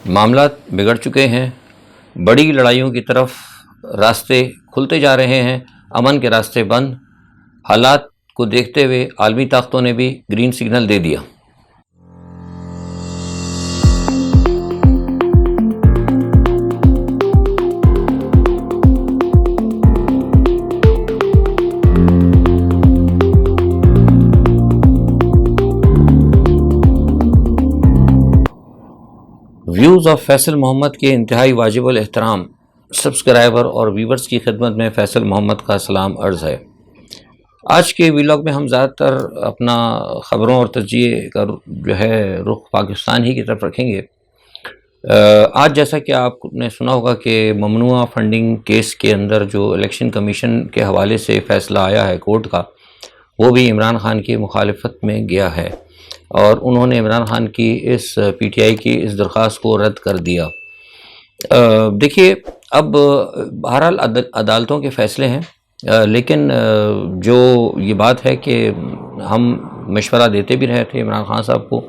معاملات بگڑ چکے ہیں، بڑی لڑائیوں کی طرف راستے کھلتے جا رہے ہیں، امن کے راستے بند۔ حالات کو دیکھتے ہوئے عالمی طاقتوں نے بھی گرین سگنل دے دیا۔ ویوز آف فیصل محمد کے انتہائی واجب الاحترام سبسکرائبر اور ویورز کی خدمت میں فیصل محمد کا سلام عرض ہے۔ آج کے ویلاگ میں ہم زیادہ تر اپنا خبروں اور تجزیے کا جو ہے رخ پاکستان ہی کی طرف رکھیں گے۔ آج جیسا کہ آپ نے سنا ہوگا کہ ممنوعہ فنڈنگ کیس کے اندر جو الیکشن کمیشن کے حوالے سے فیصلہ آیا ہے کورٹ کا، وہ بھی عمران خان کی مخالفت میں گیا ہے اور انہوں نے عمران خان کی اس پی ٹی آئی کی اس درخواست کو رد کر دیا۔ دیکھیے، اب بہرحال عدالتوں کے فیصلے ہیں، لیکن جو یہ بات ہے کہ ہم مشورہ دیتے بھی رہے تھے عمران خان صاحب کو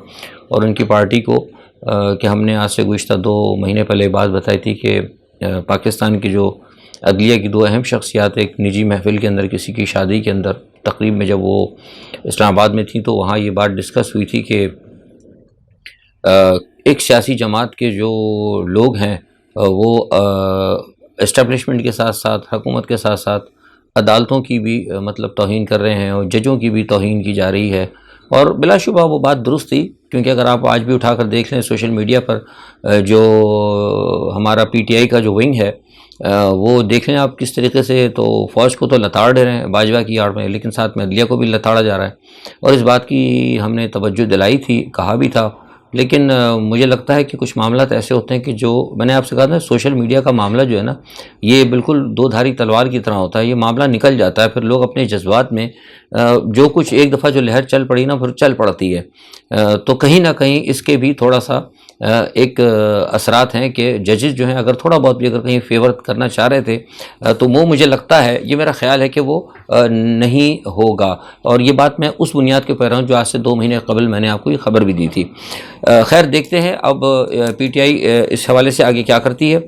اور ان کی پارٹی کو کہ ہم نے آج سے گزشتہ 2 مہینے پہلے بات بتائی تھی کہ پاکستان کی جو عدلیہ کی 2 اہم شخصیات ایک نجی محفل کے اندر کسی کی شادی کے اندر تقریب میں جب وہ اسلام آباد میں تھیں تو وہاں یہ بات ڈسکس ہوئی تھی کہ ایک سیاسی جماعت کے جو لوگ ہیں وہ اسٹیبلشمنٹ کے ساتھ ساتھ حکومت کے ساتھ ساتھ عدالتوں کی بھی مطلب توہین کر رہے ہیں اور ججوں کی بھی توہین کی جا رہی ہے، اور بلا شبہ وہ بات درست تھی، کیونکہ اگر آپ آج بھی اٹھا کر دیکھ لیں سوشل میڈیا پر جو ہمارا پی ٹی آئی کا جو ونگ ہے وہ دیکھ لیں آپ کس طریقے سے، تو فوج کو تو لتاڑ دے رہے ہیں باجوہ کی آڑ میں، لیکن ساتھ میں عدلیہ کو بھی لتاڑا جا رہا ہے، اور اس بات کی ہم نے توجہ دلائی تھی، کہا بھی تھا، لیکن مجھے لگتا ہے کہ کچھ معاملات ایسے ہوتے ہیں کہ جو میں نے آپ سے کہا تھا سوشل میڈیا کا معاملہ جو ہے نا، یہ بالکل 2 دھاری تلوار کی طرح ہوتا ہے، یہ معاملہ نکل جاتا ہے، پھر لوگ اپنے جذبات میں جو کچھ ایک دفعہ جو لہر چل پڑی نا پھر چل پڑتی ہے، تو کہیں نہ کہیں اس کے بھی تھوڑا سا ایک اثرات ہیں کہ ججز جو ہیں اگر تھوڑا بہت بھی اگر کہیں فیور کرنا چاہ رہے تھے تو وہ مجھے لگتا ہے، یہ میرا خیال ہے کہ وہ نہیں ہوگا، اور یہ بات میں اس بنیاد کے پر ہوں جو آج سے 2 مہینے قبل میں نے آپ کو یہ خبر بھی دی تھی۔ خیر دیکھتے ہیں اب پی ٹی آئی اس حوالے سے آگے کیا کرتی ہے،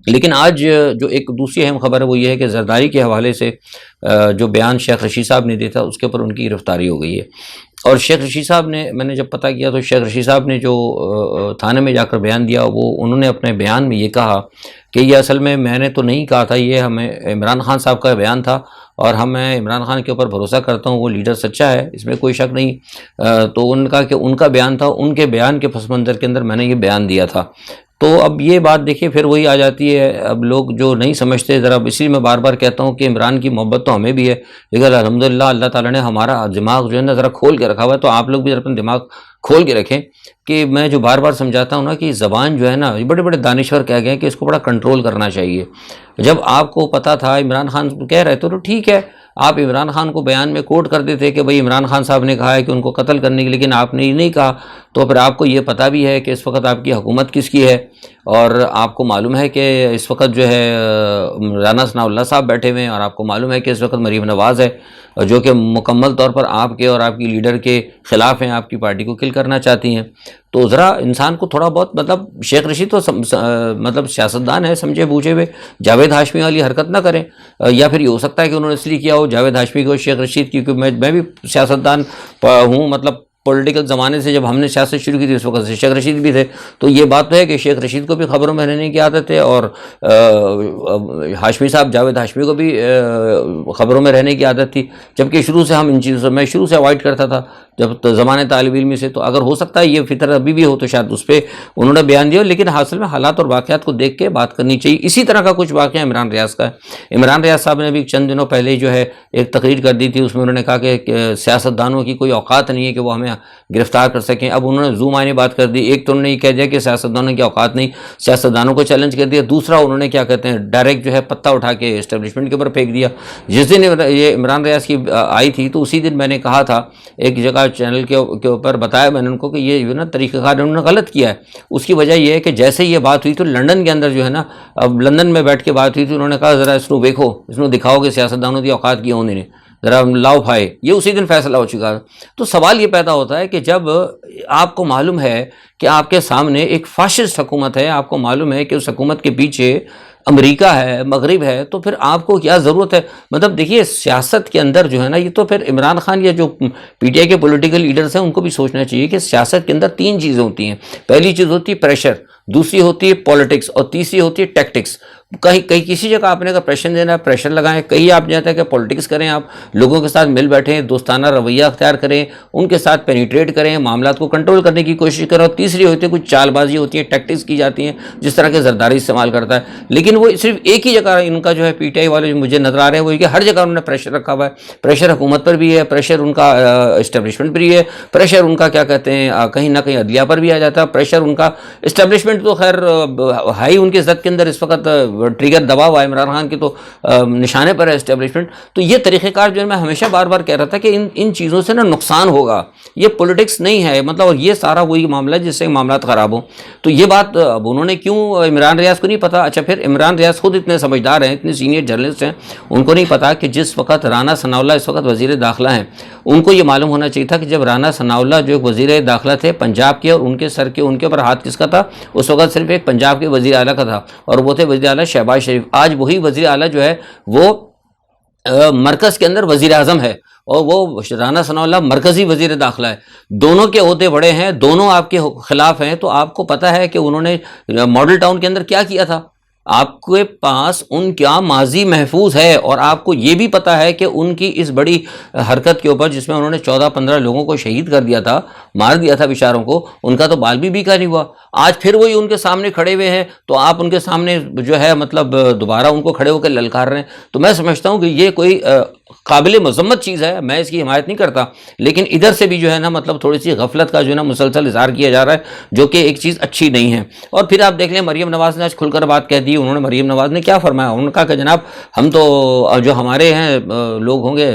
لیکن آج جو ایک دوسری اہم خبر ہے وہ یہ ہے کہ زرداری کے حوالے سے جو بیان شیخ رشید صاحب نے دیا تھا اس کے اوپر ان کی گرفتاری ہو گئی ہے، اور شیخ رشید صاحب نے، میں نے جب پتہ کیا تو شیخ رشید صاحب نے جو تھانے میں جا کر بیان دیا وہ انہوں نے اپنے بیان میں یہ کہا کہ یہ اصل میں نے تو نہیں کہا تھا، یہ ہمیں عمران خان صاحب کا بیان تھا اور میں عمران خان کے اوپر بھروسہ کرتا ہوں، وہ لیڈر سچا ہے، اس میں کوئی شک نہیں، تو انہوں نے کہا کہ ان کا بیان تھا، ان کے بیان کے پس منظر کے اندر میں نے یہ بیان دیا تھا۔ تو اب یہ بات دیکھیں پھر وہی آ جاتی ہے، اب لوگ جو نہیں سمجھتے ذرا، اس لیے میں بار بار کہتا ہوں کہ عمران کی محبت تو ہمیں بھی ہے، لیکن الحمدللہ اللہ تعالیٰ نے ہمارا دماغ جو ہے نا ذرا کھول کے رکھا ہوا ہے، تو آپ لوگ بھی ذرا اپنا دماغ کھول کے رکھیں کہ میں جو بار بار سمجھاتا ہوں نا کہ زبان جو ہے نا، بڑے بڑے دانشور کہہ گئے کہ اس کو بڑا کنٹرول کرنا چاہیے۔ جب آپ کو پتہ تھا عمران خان کہہ رہے تو ٹھیک ہے، آپ عمران خان کو بیان میں کوٹ کرتے تھے کہ بھئی عمران خان صاحب نے کہا ہے کہ ان کو قتل کرنے کی، لیکن آپ نے یہ نہیں کہا، تو پھر آپ کو یہ پتہ بھی ہے کہ اس وقت آپ کی حکومت کس کی ہے، اور آپ کو معلوم ہے کہ اس وقت جو ہے رانا ثناء اللہ صاحب بیٹھے ہوئے ہیں، اور آپ کو معلوم ہے کہ اس وقت مریم نواز ہے جو کہ مکمل طور پر آپ کے اور آپ کی لیڈر کے خلاف ہیں، آپ کی پارٹی کو کل کرنا چاہتی ہیں۔ تو ذرا انسان کو تھوڑا بہت مطلب، شیخ رشید تو مطلب سیاستدان ہے سمجھے بوجھے ہوئے، جاوید ہاشمی والی حرکت نہ کریں، یا پھر یہ ہو سکتا ہے کہ انہوں نے اس لیے کیا ہو جاوید ہاشمی کو شیخ رشید کی، کیونکہ میں بھی سیاستدان ہوں، مطلب پولیٹیکل زمانے سے جب ہم نے سیاست شروع کی تھی اس وقت سے شیخ رشید بھی تھے، تو یہ بات تو ہے کہ شیخ رشید کو بھی خبروں میں رہنے کی عادت ہے، اور ہاشمی صاحب جاوید ہاشمی کو بھی خبروں میں رہنے کی عادت تھی، جبکہ شروع سے ہم ان چیزوں سے، میں شروع سے اوائڈ کرتا تھا جب زمانے طالب علمی سے، تو اگر ہو سکتا ہے یہ فطر ابھی بھی ہو تو شاید اس پہ انہوں نے بیان دیا، لیکن حاصل میں حالات اور واقعات کو دیکھ کے بات کرنی چاہیے۔ اسی طرح کا کچھ واقعہ عمران ریاض کا ہے۔ عمران ریاض صاحب نے بھی چند دنوں پہلے جو ہے ایک تقریر کر دی تھی، اس میں انہوں نے کہا کہ سیاستدانوں کی کوئی اوقات نہیں ہے کہ وہ ہمیں گرفتار کر سکیں۔ اب انہوں نے زوم آنے بات کر دی، ایک تو انہوں نے یہ کہہ دیا کہ سیاستدانوں کی اوقات نہیں، سیاستدانوں کو چیلنج کر دیا، دوسرا انہوں نے کیا کہتے ہیں ڈائریکٹ جو ہے پتہ اٹھا کے اسٹیبلشمنٹ کے اوپر پھینک دیا۔ جس دن یہ عمران ریاض کی آئی تھی تو اسی دن میں نے کہا تھا ایک جگہ چینل کے اوپر بتایا میں نے ان کو کہ یہ جو ہے نا طریقہ کار انہوں نے غلط کیا ہے۔ اس کی وجہ یہ ہے کہ جیسے یہ بات ہوئی تو لندن کے اندر جو ہے نا، اب لندن میں بیٹھ کے بات ہوئی تھی، انہوں نے کہا ذرا اس کو دیکھو، اس کو دکھاؤ کہ سیاستدانوں کی اوقات کی ہونے نے، ذرا لاؤ بھائی، یہ اسی دن فیصلہ ہو چکا ہے۔ تو سوال یہ پیدا ہوتا ہے کہ جب آپ کو معلوم ہے کہ آپ کے سامنے ایک فاشسٹ حکومت ہے، آپ کو معلوم ہے کہ اس حکومت کے پیچھے امریکہ ہے، مغرب ہے، تو پھر آپ کو کیا ضرورت ہے؟ مطلب دیکھیے سیاست کے اندر جو ہے نا، یہ تو پھر عمران خان یا جو پی ٹی آئی کے پولیٹیکل لیڈرز ہیں ان کو بھی سوچنا چاہیے کہ سیاست کے اندر تین چیزیں ہوتی ہیں۔ پہلی چیز ہوتی ہے پریشر، دوسری ہوتی ہے پالیٹکس، اور تیسری ہوتی ہے ٹیکٹکس۔ کہیں کسی جگہ آپ نے اگر پریشر دینا ہے پریشر لگائیں، کہیں آپ چاہتے ہیں کہ پولیٹکس کریں، آپ لوگوں کے ساتھ مل بیٹھیں، دوستانہ رویہ اختیار کریں، ان کے ساتھ پینیٹریٹ کریں، معاملات کو کنٹرول کرنے کی کوشش کریں، اور تیسری ہوتی ہے کچھ چال بازی ہوتی ہے، ٹیکٹکس کی جاتی ہیں، جس طرح کے زرداری استعمال کرتا ہے۔ لیکن وہ صرف ایک ہی جگہ ان کا جو ہے پی ٹی آئی والے جو مجھے نظر آ رہے ہیں وہ یہ کہ ہر جگہ انہوں نے پریشر رکھا ہوا ہے۔ پریشر حکومت پر بھی ہے، پریشر ان کا اسٹیبلشمنٹ پر بھی ہے، پریشر ان کا کیا کہتے ہیں کہیں نہ کہیں عدلیہ پر بھی آ جاتا ہے، پریشر ان کا اسٹیبلشمنٹ تو خیر ہائی ان کے زد کے اندر اس وقت ٹریگر دبا ہوا ہے، عمران خان کے تو نشانے پر ہے اسٹیبلشمنٹ۔ تو یہ طریقہ کار جو ہے میں ہمیشہ بار بار کہہ رہا تھا کہ ان چیزوں سے نا نقصان ہوگا، یہ پولیٹکس نہیں ہے، مطلب یہ سارا وہی معاملہ ہے جس سے معاملات خراب ہوں۔ تو یہ بات اب انہوں نے کیوں عمران ریاض کو نہیں پتا؟ اچھا پھر عمران ریاض خود اتنے سمجھدار ہیں، اتنے سینئر جرنلسٹ ہیں، ان کو نہیں پتا کہ جس وقت رانا ثناء اللہ اس وقت وزیر داخلہ ہیں، ان کو یہ معلوم ہونا چاہیے تھا کہ جب رانا ثناء اللہ جو وزیر داخلہ تھے پنجاب کے، اور ان کے سر کے ان کے اوپر ہاتھ کس کا تھا؟ اس وقت صرف ایک پنجاب کے وزیر اعلیٰ کا تھا، اور وہ تھے وزیر اعلیٰ شہباز شریف۔ آج وہی وزیر اعلیٰ جو ہے وہ مرکز کے اندر وزیر اعظم ہے، اور وہ رانا ثناء اللہ مرکزی وزیر داخلہ ہے۔ دونوں کے عہدے بڑے ہیں، دونوں آپ کے خلاف ہیں، تو آپ کو پتہ ہے کہ انہوں نے ماڈل ٹاؤن کے اندر کیا کیا تھا۔ آپ کے پاس ان کا ماضی محفوظ ہے، اور آپ کو یہ بھی پتہ ہے کہ ان کی اس بڑی حرکت کے اوپر جس میں انہوں نے 14-15 لوگوں کو شہید کر دیا تھا، مار دیا تھا بیچاروں کو، ان کا تو بال بھی بیکا نہیں ہوا۔ آج پھر وہی ان کے سامنے کھڑے ہوئے ہیں، تو آپ ان کے سامنے جو ہے مطلب دوبارہ ان کو کھڑے ہو کے للکار رہے ہیں۔ تو میں سمجھتا ہوں کہ یہ کوئی قابل مذمت چیز ہے، میں اس کی حمایت نہیں کرتا، لیکن ادھر سے بھی جو ہے نا مطلب تھوڑی سی غفلت کا جو ہے نا مسلسل اظہار کیا جا رہا ہے، جو کہ ایک چیز اچھی نہیں ہے۔ اور پھر آپ دیکھ لیں مریم نواز نے آج کھل کر بات کہہ دی۔ انہوں نے مریم نواز نے کیا فرمایا؟ انہوں نے کہا کہ جناب ہم تو جو ہمارے ہیں لوگ ہوں گے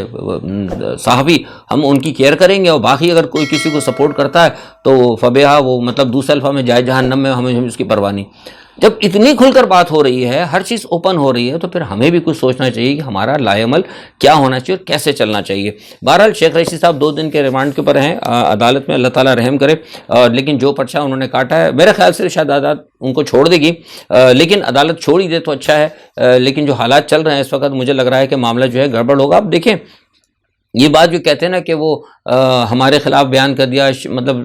صحافی، ہم ان کی کیئر کریں گے، اور باقی اگر کوئی کسی کو سپورٹ کرتا ہے تو فبیہا، وہ مطلب دوسرے الفاظ میں جائے جہنم میں، ہمیں اس کی پرواہ نہیں۔ جب اتنی کھل کر بات ہو رہی ہے، ہر چیز اوپن ہو رہی ہے، تو پھر ہمیں بھی کچھ سوچنا چاہیے کہ ہمارا لائے عمل کیا ہونا چاہیے اور کیسے چلنا چاہیے۔ بہرحال شیخ رشید صاحب 2 دن کے ریمانڈ کے اوپر ہیں عدالت میں، اللہ تعالیٰ رحم کرے، لیکن جو پرچہ انہوں نے کاٹا ہے میرے خیال سے شاید عدالت ان کو چھوڑ دے گی، لیکن عدالت چھوڑ ہی دے تو اچھا ہے، لیکن جو حالات چل رہے ہیں اس وقت مجھے لگ رہا ہے کہ معاملہ جو ہے گڑبڑ ہوگا۔ اب دیکھیں یہ بات جو کہتے ہیں نا کہ وہ ہمارے خلاف بیان کر دیا، مطلب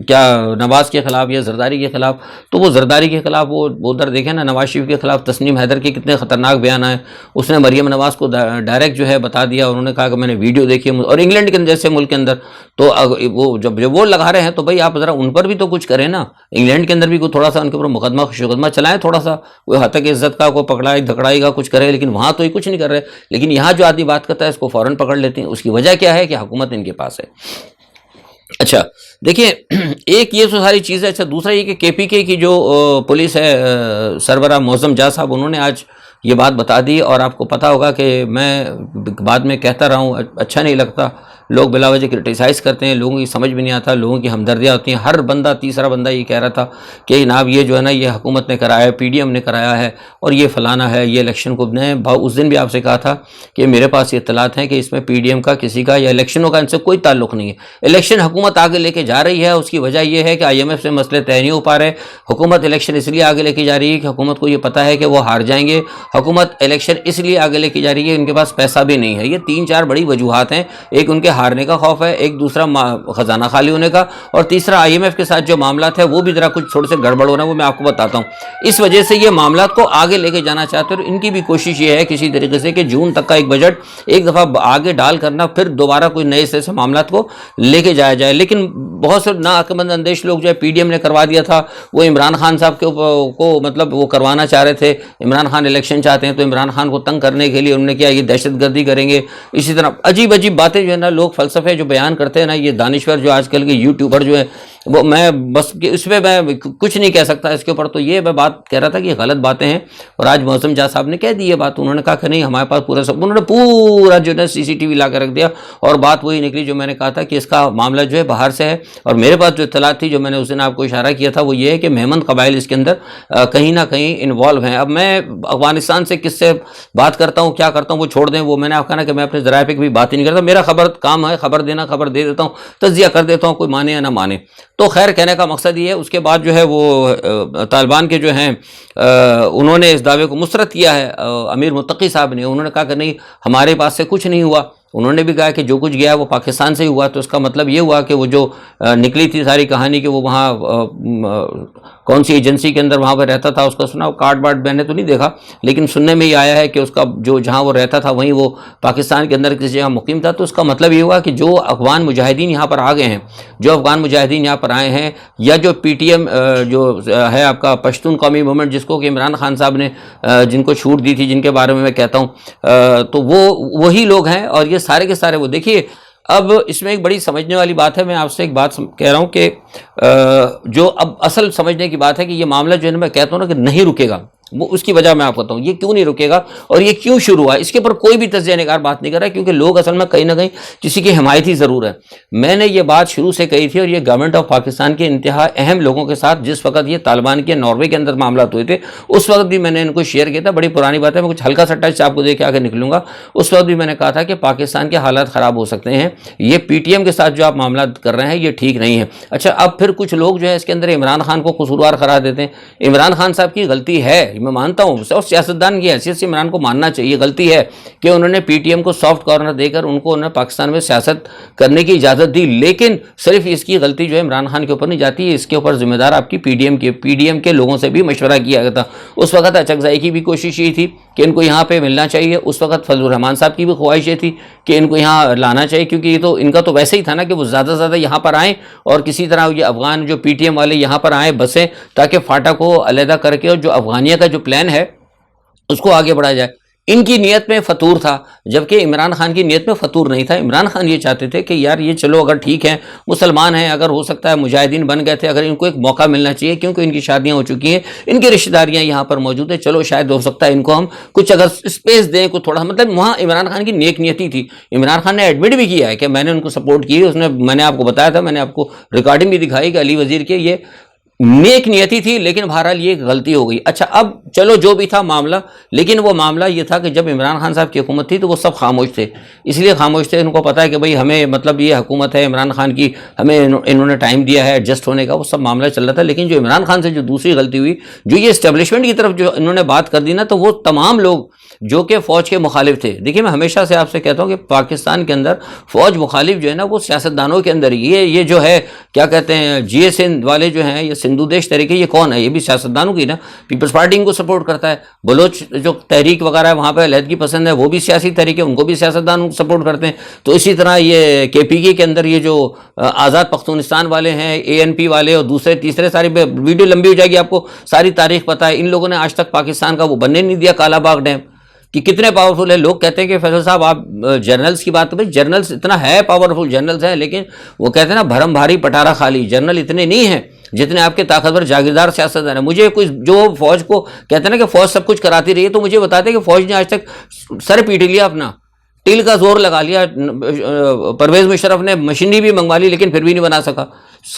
کیا نواز کے خلاف یا زرداری کے خلاف، تو وہ زرداری کے خلاف وہ ادھر دیکھیں نا، نواز شریف کے خلاف تسنیم حیدر کے کتنے خطرناک بیان آئے، اس نے مریم نواز کو ڈائریکٹ جو ہے بتا دیا، انہوں نے کہا کہ میں نے ویڈیو دیکھی، اور انگلینڈ کے جیسے ملک کے اندر تو وہ جب وہ لگا رہے ہیں تو بھائی آپ ذرا ان پر بھی تو کچھ کریں نا، انگلینڈ کے اندر بھی کوئی تھوڑا سا ان کے اوپر مقدمہ چلائیں، تھوڑا سا کوئی حد تک عزت کا کوئی پکڑائی دھکڑائی کا کچھ کرے، لیکن وہاں تو یہ کچھ نہیں کر رہے، لیکن یہاں جو آدمی بات کرتا ہے اس کو فوراً پکڑ لیتے ہیں۔ اس کی وجہ کیا ہے کہ حکومت ان کے پاس ہے۔ اچھا دیکھیں ایک یہ تو ساری چیز ہے۔ اچھا دوسرا یہ کہ کے پی کے کی جو پولیس ہے سربراہ معظم جا صاحب، انہوں نے آج یہ بات بتا دی، اور آپ کو پتہ ہوگا کہ میں بعد میں کہتا رہا ہوں، اچھا نہیں لگتا، لوگ بلا وجہ کرٹیسائز کرتے ہیں، لوگوں کی سمجھ بھی نہیں آتا، لوگوں کی ہمدردیاں ہوتی ہیں، ہر بندہ تیسرا بندہ یہ کہہ رہا تھا کہ جناب یہ جو ہے نا یہ حکومت نے کرایا ہے، پی ڈی ایم نے کرایا ہے، اور یہ فلانا ہے، یہ الیکشن کو نے اس دن بھی آپ سے کہا تھا کہ میرے پاس یہ اطلاعات ہیں کہ اس میں پی ڈی ایم کا کسی کا یا الیکشنوں کا ان سے کوئی تعلق نہیں ہے۔ الیکشن حکومت آگے لے کے جا رہی ہے، اس کی وجہ یہ ہے کہ آئی ایم ایف سے مسئلے طے نہیں ہو پا رہے، حکومت الیکشن اس لیے آگے لے کے جا رہی ہے کہ حکومت کو یہ پتہ ہے کہ وہ ہار جائیں گے، حکومت الیکشن اس لیے آگے لے کے جا رہی ہے ان کے پاس پیسہ بھی نہیں ہے۔ یہ 3-4 بڑی وجوہات ہیں، ایک ان کے ہارنے کا خوف ہے، ایک دوسرا خزانہ خالی ہونے کا، اور تیسرا آئی ایم ایف کے ساتھ جو معاملات ہیں وہ بھی ذرا کچھ تھوڑے سے گڑبڑ ہو رہے ہیں، وہ میں آپ کو بتاتا ہوں۔ اس وجہ سے یہ معاملات کو آگے لے کے جانا چاہتے ہیں، اور ان کی بھی کوشش یہ ہے کسی طریقے سے کہ جون تک کا ایک بجٹ ایک دفعہ آگے ڈال کرنا، پھر دوبارہ کوئی نئے سرے سے معاملات کو لے کے جایا جائے۔ لیکن بہت سے ناعقلمند اندیش لوگ جو ہے پی ڈی ایم نے کروا دیا تھا، وہ عمران خان صاحب کو مطلب وہ کروانا چاہ رہے تھے، عمران خان الیکشن چاہتے ہیں تو عمران خان کو تنگ کرنے کے لیے انہوں نے کیا یہ دہشت گردی کریں گے، اسی طرح عجیب عجیب باتیں جو ہے نا لوگ فلسفے جو بیان کرتے ہیں نا، یہ دانشور جو آج کل کے یوٹیوبر جو ہیں وہ میں بس اس پہ میں کچھ نہیں کہہ سکتا اس کے اوپر. تو یہ میں بات کہہ رہا تھا کہ غلط باتیں ہیں, اور آج معظم جا صاحب نے کہہ دی یہ بات. انہوں نے کہا کہ نہیں ہمارے پاس پورا سب, انہوں نے پورا جو ہے سی سی ٹی وی لا کے رکھ دیا, اور بات وہی نکلی جو میں نے کہا تھا کہ اس کا معاملہ جو ہے باہر سے ہے. اور میرے پاس جو اطلاعات تھی, جو میں نے اس دن آپ کو اشارہ کیا تھا, وہ یہ ہے کہ مہمند قبائل اس کے اندر کہیں نہ کہیں انوالو ہیں. اب میں افغانستان سے کس سے بات کرتا ہوں کیا کرتا ہوں وہ چھوڑ دیں, وہ میں نے آپ کہا نا کہ میں اپنے ذرائع پہ بھی بات ہی نہیں کرتا. میرا خبر کام ہے خبر دینا, خبر دے دیتا ہوں, تجزیہ کر دیتا ہوں, کوئی مانے یا نہ مانے. تو خیر کہنے کا مقصد یہ ہے. اس کے بعد جو ہے وہ طالبان کے جو ہیں انہوں نے اس دعوے کو مسترد کیا ہے. امیر متقی صاحب نے, انہوں نے کہا کہ نہیں ہمارے پاس سے کچھ نہیں ہوا. انہوں نے بھی کہا کہ جو کچھ گیا وہ پاکستان سے ہی ہوا. تو اس کا مطلب یہ ہوا کہ وہ جو نکلی تھی ساری کہانی کہ وہ وہاں کون سی ایجنسی کے اندر وہاں پہ رہتا تھا, اس کا سنا کارڈ بارڈ میں نے تو نہیں دیکھا, لیکن سننے میں یہ آیا ہے کہ اس کا جو جہاں وہ رہتا تھا وہیں وہ پاکستان کے اندر کسی جگہ مقیم تھا. تو اس کا مطلب یہ ہوا کہ جو افغان مجاہدین یہاں پر آ گئے ہیں, جو افغان مجاہدین یہاں پر آئے ہیں, یا جو پی ٹی ایم جو ہے آپ کا پشتون قومی موومنٹ, جس کو کہ عمران خان صاحب نے جن کو چھوٹ دی تھی, جن کے بارے میں کہتا ہوں, تو وہ وہی لوگ ہیں. اور یہ سارے کے سارے وہ دیکھیے. اب اس میں ایک بڑی سمجھنے والی بات ہے, میں آپ سے ایک بات کہہ رہا ہوں کہ جو اب اصل سمجھنے کی بات ہے کہ یہ معاملہ جو ہے نا, میں کہتا ہوں نا کہ نہیں رکے گا. وہ اس کی وجہ میں آپ کو بتاؤں یہ کیوں نہیں رکے گا اور یہ کیوں شروع ہوا. اس کے اوپر کوئی بھی تجزیہ نگار بات نہیں کر رہا ہے, کیونکہ لوگ اصل میں کہیں نہ کہیں کسی کی حمایتی ضرور ہے. میں نے یہ بات شروع سے کہی تھی, اور یہ گورنمنٹ آف پاکستان کے انتہا اہم لوگوں کے ساتھ جس وقت یہ طالبان کے ناروے کے اندر معاملات ہوئے تھے, اس وقت بھی میں نے ان کو شیئر کیا تھا. بڑی پرانی بات ہے, میں کچھ ہلکا سا ٹچ آپ کو دے کے آگے نکلوں گا. اس وقت بھی میں نے کہا تھا کہ پاکستان کے حالات خراب ہو سکتے ہیں, یہ پی ٹی ایم کے ساتھ جو آپ معاملات کر رہے ہیں یہ ٹھیک نہیں ہے. اچھا, اب پھر کچھ لوگ جو ہے اس کے اندر عمران خان کو قصوروار قرار دیتے ہیں. عمران خان صاحب کی غلطی ہے, میں مانتا ہوں, اور سیاستدان کی حیثیت سے عمران کو ماننا چاہیے غلطی ہے کہ انہوں نے پی ٹی ایم کو سافٹ کارنر دے کر ان کو انہیں پاکستان میں سیاست کرنے کی اجازت دی. لیکن صرف اس کی غلطی جو ہے عمران خان کے اوپر نہیں جاتی ہے, اس کے اوپر ذمہ دار آپ کی پی ڈی ایم کے لوگوں سے بھی مشورہ کیا گیا تھا. اس وقت اچکزائی کی بھی کوشش یہ تھی کہ ان کو یہاں پہ ملنا چاہیے. اس وقت فضل الرحمان صاحب کی بھی خواہش یہ تھی کہ ان کو یہاں لانا چاہیے, کیونکہ یہ تو ان کا تو ویسے ہی تھا نا کہ وہ زیادہ سے زیادہ یہاں پر آئیں اور کسی طرح یہ افغان جو پی ٹی ایم والے یہاں پر آئیں بسیں, تاکہ فاٹا کو علیحدہ کر کے اور جو افغانیہ کا جو پلان ہے اس کو آگے بڑھایا جائے. ان کی نیت میں فطور تھا, جبکہ عمران خان کی نیت میں فطور نہیں تھا. عمران خان یہ چاہتے تھے کہ یار یہ چلو اگر ٹھیک ہے مسلمان ہیں, اگر ہو سکتا ہے مجاہدین بن گئے تھے, اگر ان کو ایک موقع ملنا چاہیے کیونکہ ان کی شادیاں ہو چکی ہیں, ان کی رشتہ داریاں یہاں پر موجود ہیں, چلو شاید ہو سکتا ہے ان کو ہم کچھ اگر اسپیس دیں, کو تھوڑا مطلب وہاں عمران خان کی نیک نیتی تھی. عمران خان نے ایڈمٹ بھی کیا ہے کہ میں نے ان کو سپورٹ کی, اس نے میں نے آپ کو بتایا تھا, میں نے آپ کو ریکارڈنگ بھی دکھائی کہ علی وزیر کے یہ نیک نیتی تھی, لیکن بہرحال یہ غلطی ہو گئی. اچھا, اب چلو جو بھی تھا معاملہ, لیکن وہ معاملہ یہ تھا کہ جب عمران خان صاحب کی حکومت تھی تو وہ سب خاموش تھے. اس لیے خاموش تھے, ان کو پتہ ہے کہ بھئی ہمیں مطلب یہ حکومت ہے عمران خان کی, ہمیں انہوں نے ٹائم دیا ہے ایڈجسٹ ہونے کا, وہ سب معاملہ چل رہا تھا. لیکن جو عمران خان سے جو دوسری غلطی ہوئی, جو یہ اسٹیبلشمنٹ کی طرف جو انہوں نے بات کر دی نا, تو وہ تمام لوگ جو کہ فوج کے مخالف تھے. دیکھیے, میں ہمیشہ سے آپ سے کہتا ہوں کہ پاکستان کے اندر فوج مخالف جو ہے نا وہ سیاستدانوں کے اندر ہی, یہ جو ہے کیا کہتے ہیں جی ایس این والے جو ہیں, یہ سندھو دیش طریقے, یہ کون ہے؟ یہ بھی سیاستدانوں کی نا, پیپلز پارٹی کو سپورٹ کرتا ہے. بلوچ جو تحریک وغیرہ ہے وہاں پہ علیحدگی پسند ہے, وہ بھی سیاسی تحریک ہے, ان کو بھی سیاستدان سپورٹ کرتے ہیں. تو اسی طرح یہ کے پی کے اندر یہ جو آزاد پختونستان والے ہیں, اے این پی والے اور دوسرے تیسرے, ساری ویڈیو لمبی ہو جائے گی, آپ کو ساری تاریخ پتہ ہے. ان لوگوں نے آج تک پاکستان کا وہ بننے نہیں دیا کالا باغ ڈیم, کہ کتنے پاورفل ہے. لوگ کہتے ہیں کہ فیصل صاحب آپ جرنلز کی بات کریں, جرنلز اتنا ہے پاورفل جرنلز ہیں, لیکن وہ کہتے ہیں نا بھرم بھاری پٹارا خالی, جرنل اتنے نہیں ہیں جتنے آپ کے طاقتور جاگیردار سیاستدان ہیں. مجھے کوئی جو فوج کو کہتے ہیں نا کہ فوج سب کچھ کراتی رہی ہے, تو مجھے بتاتے ہیں کہ فوج نے آج تک سر پیٹ لیا اپنا, ٹیل کا زور لگا لیا. پرویز مشرف نے مشینری بھی منگوا لی لیکن پھر بھی نہیں بنا سکا.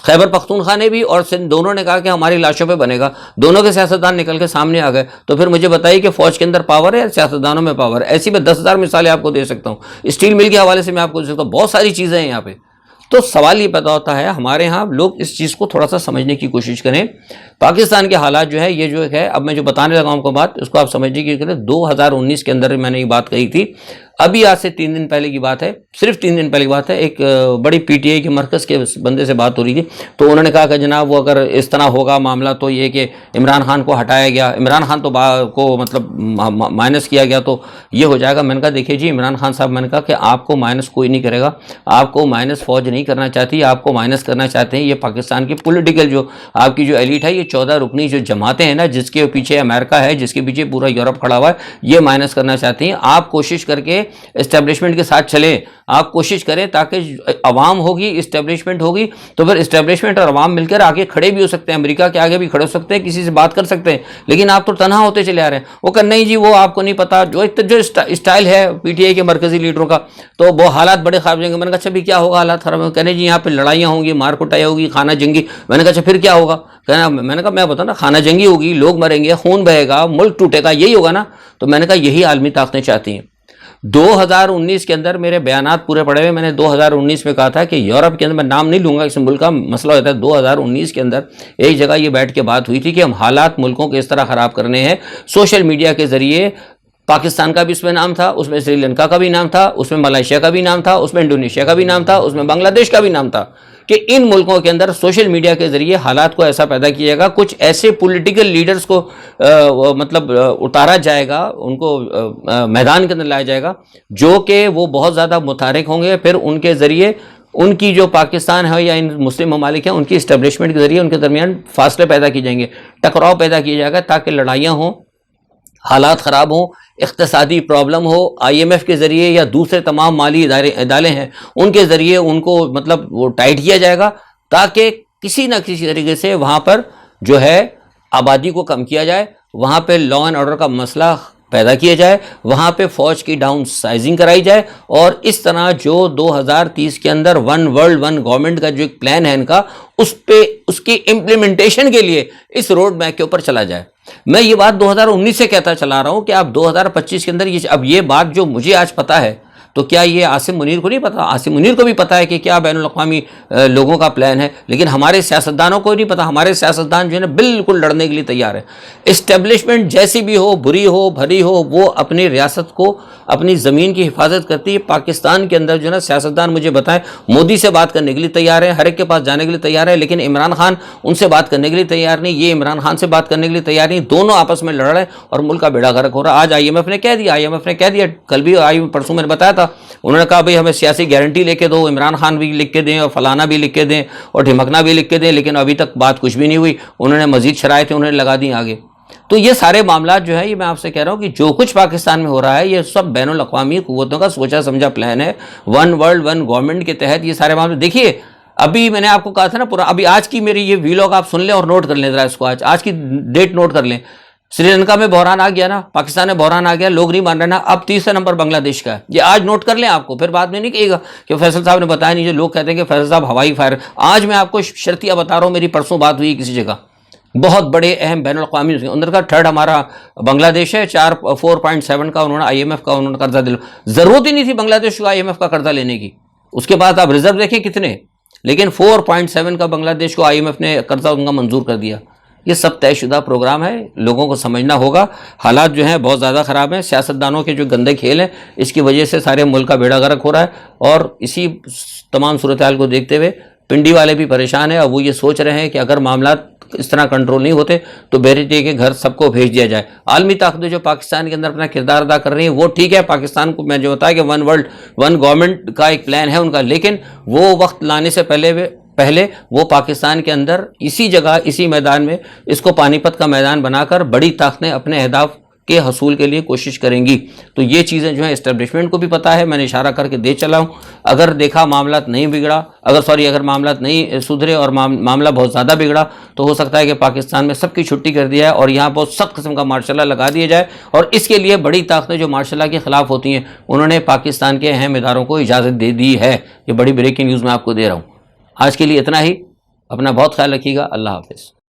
خیبر پختونخوا نے بھی اور سندھ دونوں نے کہا کہ ہماری لاشوں پہ بنے گا, دونوں کے سیاستدان نکل کے سامنے آ گئے. تو پھر مجھے بتائیے کہ فوج کے اندر پاور ہے یا سیاستدانوں میں پاور ہے؟ ایسی میں 10,000 مثالیں آپ کو دے سکتا ہوں. اسٹیل مل کے حوالے سے میں آپ کو دے سکتا ہوں, بہت ساری چیزیں ہیں یہاں پہ. تو سوال یہ پیدا ہوتا ہے ہمارے ہاں, لوگ اس چیز کو تھوڑا سا سمجھنے کی کوشش کریں. پاکستان کے حالات جو ہے, یہ جو ہے اب میں جو بتانے لگا ہوں کو بات, اس کو آپ سمجھنے کی کریں. 2019 کے اندر میں نے یہ بات کہی تھی, ابھی آج سے 3 دن پہلے کی بات ہے, صرف 3 دن پہلے کی بات ہے. ایک بڑی پی ٹی آئی کے مرکز کے بندے سے بات ہو رہی تھی, تو انہوں نے کہا کہ جناب وہ اگر اس طرح ہوگا معاملہ تو یہ کہ عمران خان کو ہٹایا گیا, عمران خان تو کو مطلب مائنس کیا گیا تو یہ ہو جائے گا. میں نے کہا دیکھیے جی عمران خان صاحب, میں نے کہا کہ آپ کو مائنس کوئی نہیں کرے گا, آپ کو مائنس فوج نہیں کرنا چاہتی, آپ کو مائنس کرنا چاہتے ہیں یہ پاکستان کی پولیٹیکل جو آپ کی جو ایلیٹ ہے, یہ 14 رکنی جو جماعتیں ہیں نا, جس کے پیچھے امریکہ ہے, جس کے پیچھے پورا یورپ کھڑا ہوا ہے, یہ مائنس کرنا چاہتی ہیں. آپ کوشش کر کے اسٹیبلشمنٹ کے ساتھ چلیں، آپ کوشش کریں تاکہ عوام ہوگی، اسٹیبلشمنٹ ہوگی، تو پھر اسٹیبلشمنٹ اور عوام مل کر آگے کھڑے بھی ہو سکتے ہیں، امریکہ کے آگے بھی کھڑے ہو سکتے ہیں، کسی سے بات کر سکتے ہیں۔ لیکن آپ تو تنہا ہوتے چلے آ رہے ہیں، وہ کہ نہیں جی وہ آپ کو نہیں پتا، جو اسٹائل ہے پی ٹی آئی کے مرکزی لیڈروں کا، تو وہ حالات بڑے خراب ہو جائیں گے۔ میں نے کہا اچھا بھی کیا ہوگا حالات خراب ہوں؟ کہنے جی یہاں پہ لڑائیاں ہوں گی، مار کٹائی ہوگی، خانہ جنگی۔ میں نے کہا اچھا پھر کیا ہوگا؟ میں نے کہا میں بتاؤں نا، خانہ جنگی ہوگی، لوگ مریں گے، خون بہے گا، ملک ٹوٹے گا، یہی ہوگا نا۔ تو میں نے کہا یہی عالمی طاقتیں چاہتی ہیں۔ 2019 کے اندر میرے بیانات پورے پڑے ہوئے، میں نے 2019 میں کہا تھا کہ یورپ کے اندر، میں نام نہیں لوں گا اس ملک کا، مسئلہ ہوتا ہے، 2019 کے اندر ایک جگہ یہ بیٹھ کے بات ہوئی تھی کہ ہم حالات ملکوں کے اس طرح خراب کرنے ہیں سوشل میڈیا کے ذریعے۔ پاکستان کا بھی اس میں نام تھا، اس میں سری لنکا کا بھی نام تھا، اس میں ملائیشیا کا بھی نام تھا، اس میں انڈونیشیا کا بھی نام تھا، اس میں بنگلہ دیش کا بھی نام تھا، کہ ان ملکوں کے اندر سوشل میڈیا کے ذریعے حالات کو ایسا پیدا کیا جائے گا، کچھ ایسے پولیٹیکل لیڈرز کو مطلب اتارا جائے گا، ان کو میدان کے اندر لایا جائے گا، جو کہ وہ بہت زیادہ متحرک ہوں گے، پھر ان کے ذریعے ان کی جو پاکستان ہے یا ان مسلم ممالک ہیں ان کی اسٹیبلشمنٹ کے ذریعے ان کے درمیان فاصلے پیدا کیے جائیں گے، ٹکراؤ پیدا کیا جائے گا، تاکہ لڑائیاں ہوں، حالات خراب ہوں، اقتصادی پرابلم ہو، آئی ایم ایف کے ذریعے یا دوسرے تمام مالی ادارے ہیں ان کے ذریعے ان کو مطلب وہ ٹائٹ کیا جائے گا، تاکہ کسی نہ کسی طریقے سے وہاں پر جو ہے آبادی کو کم کیا جائے، وہاں پہ لا اینڈ آرڈر کا مسئلہ پیدا کیا جائے، وہاں پہ فوج کی ڈاؤن سائزنگ کرائی جائے، اور اس طرح جو 2030 کے اندر ون ورلڈ ون گورنمنٹ کا جو ایک پلان ہے ان کا، اس کی امپلیمنٹیشن کے لیے اس روڈ میپ کے اوپر چلا جائے۔ میں یہ بات 2019 سے کہتا چلا رہا ہوں کہ اب 2025 کے اندر اب یہ بات جو مجھے آج پتا ہے، تو کیا یہ عاصم منیر کو نہیں پتا؟ عاصم منیر کو بھی پتا ہے کہ کیا بین الاقوامی لوگوں کا پلان ہے، لیکن ہمارے سیاستدانوں کو نہیں پتا۔ ہمارے سیاستدان جو ہے نا بالکل لڑنے کے لیے تیار ہے۔ اسٹیبلشمنٹ جیسی بھی ہو، بری ہو، بھری ہو، وہ اپنی ریاست کو، اپنی زمین کی حفاظت کرتی ہے۔ پاکستان کے اندر جو ہے نا سیاستدان مجھے بتائیں، مودی سے بات کرنے کے لیے تیار ہے، ہر ایک کے پاس جانے کے لیے تیار ہے، لیکن عمران خان ان سے بات کرنے کے لیے تیار نہیں، یہ عمران خان سے بات کرنے کے لیے تیار نہیں، دونوں آپس میں لڑ رہے ہیں اور ملک کا بیڑا غرق ہو رہا ہے۔ آج آئی ایم ایف نے کہہ دیا، کل بھی پرسوں میں نے بتایا تھا، انہوں نے کہا بھئی ہمیں سیاسی گارنٹی لے کے دو، عمران خان بھی لکھ کے دیں اور فلانا بھی لکھ کے دیں اور ڈھمکنا بھی لکھ کے دیں، لیکن ابھی تک بات کچھ بھی نہیں ہوئی۔ انہوں نے مزید شرائطیں انہوں نے لگا دی آگے۔ تو یہ سارے معاملات جو ہے، یہ میں آپ سے کہہ رہا ہوں کہ جو کچھ پاکستان میں ہو رہا ہے یہ سب بین الاقوامی قوتوں کا سوچا سمجھا پلان ہے، ون ورلڈ ون گورنمنٹ کے تحت یہ سارے معاملے۔ دیکھیے ابھی میں نے آپ کو کہا تھا نا پورا، ابھی آج کی میری یہ ویلاگ آپ سن لیں اور نوٹ کر لیں ذرا، اس کو آج کی ڈیٹ نوٹ کر لیں۔ سری لنکا میں بحران آ گیا نا، پاکستان میں بحران آ گیا، لوگ نہیں مان رہے نا، اب تیسرا نمبر بنگلہ دیش کا ہے۔ یہ آج نوٹ کر لیں، آپ کو پھر بعد میں نہیں کہے گا کہ فیصل صاحب نے بتایا نہیں، جو لوگ کہتے ہیں کہ فیصل صاحب ہوائی فائر۔ آج میں آپ کو شرطیہ بتا رہا ہوں، میری پرسوں بات ہوئی کسی جگہ، بہت بڑے اہم بین الاقوامی اندر کا تھرڈ ہمارا بنگلہ دیش ہے، 4.7 کا انہوں نے آئی ایم ایف کا انہوں نے قرضہ دیا۔ ضرورت ہی نہیں تھی بنگلہ دیش کو آئی ایم ایف کا قرضہ لینے کی، اس کے بعد آپ ریزرو دیکھیں کتنے، لیکن 4.7 کا بنگلہ دیش کو آئی ایم ایف نے قرضہ ان کا منظور کر دیا۔ یہ سب طے شدہ پروگرام ہے، لوگوں کو سمجھنا ہوگا۔ حالات جو ہیں بہت زیادہ خراب ہیں، سیاستدانوں کے جو گندے کھیل ہیں اس کی وجہ سے سارے ملک کا بیڑا غرق ہو رہا ہے، اور اسی تمام صورتحال کو دیکھتے ہوئے پنڈی والے بھی پریشان ہیں، اور وہ یہ سوچ رہے ہیں کہ اگر معاملات اس طرح کنٹرول نہیں ہوتے تو بیریٹی کے گھر سب کو بھیج دیا جائے۔ عالمی طاقتیں جو پاکستان کے اندر اپنا کردار ادا کر رہی ہیں وہ ٹھیک ہے، پاکستان کو میں جو بتایا کہ ون ورلڈ ون گورنمنٹ کا ایک پلان ہے ان کا، لیکن وہ وقت لانے سے پہلے وہ پاکستان کے اندر اسی جگہ اسی میدان میں اس کو پانی پت کا میدان بنا کر بڑی طاقتیں اپنے اہداف کے حصول کے لیے کوشش کریں گی۔ تو یہ چیزیں جو ہیں اسٹیبلشمنٹ کو بھی پتہ ہے، میں نے اشارہ کر کے دے چلا ہوں۔ اگر دیکھا معاملات نہیں بگڑا، اگر معاملات نہیں سدھرے اور معاملہ بہت زیادہ بگڑا، تو ہو سکتا ہے کہ پاکستان میں سب کی چھٹی کر دیا ہے اور یہاں بہت سخت قسم کا مارشل لا لگا دیا جائے، اور اس کے لیے بڑی طاقتیں جو مارشل لا کے خلاف ہوتی ہیں انہوں نے پاکستان کے اہم اداروں کو اجازت دے دی ہے۔ یہ بڑی بریکنگ نیوز میں آپ کو دے رہا ہوں۔ آج کے لیے اتنا ہی، اپنا بہت خیال رکھیے گا، اللہ حافظ۔